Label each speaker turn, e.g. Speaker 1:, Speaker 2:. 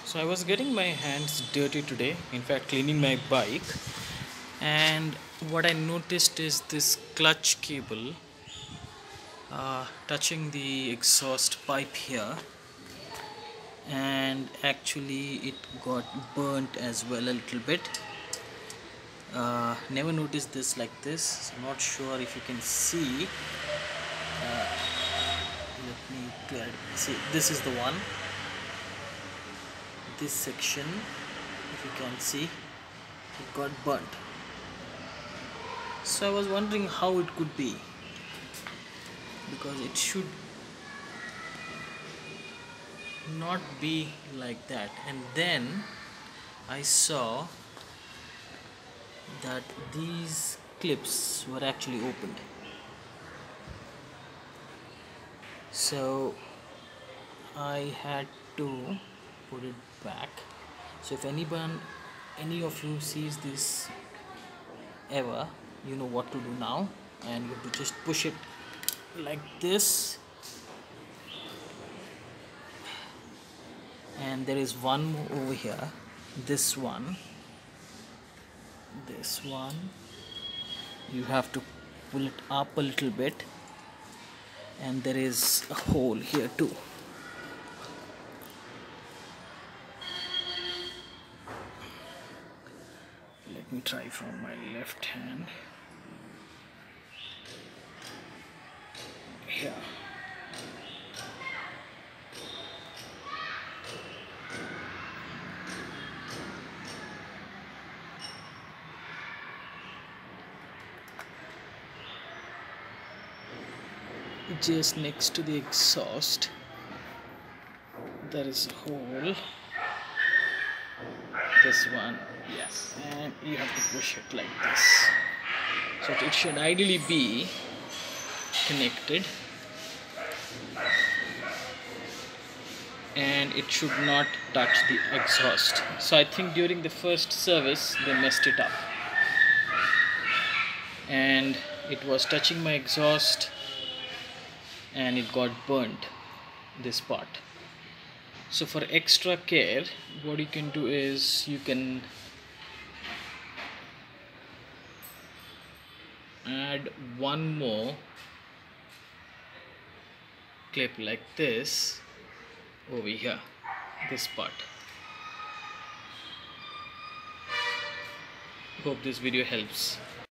Speaker 1: So I was getting my hands dirty today, in fact cleaning my bike, and what I noticed is this clutch cable touching the exhaust pipe here, and actually it got burnt as well a little bit. Never noticed this like this, so not sure if you can see. Let me clear it. See, this is the one. This section, if you can see, it got burnt. So I was wondering how it could be, because it should not be like that. And then I saw that these clips were actually opened, so I had to put it back. So if any of you sees this ever, you know what to do now, and you have to just push it like this. And there is one more over here, this one, you have to pull it up a little bit, and there is a hole here too. Let me try from my left hand. Here. Just next to the exhaust there is a hole, this one, yes, and you have to push it like this. So it should ideally be connected, and it should not touch the exhaust. So I think during the first service they messed it up, and it was touching my exhaust and it got burnt, this part. So for extra care, what you can do is you can add one more clip like this over here, this part. Hope this video helps.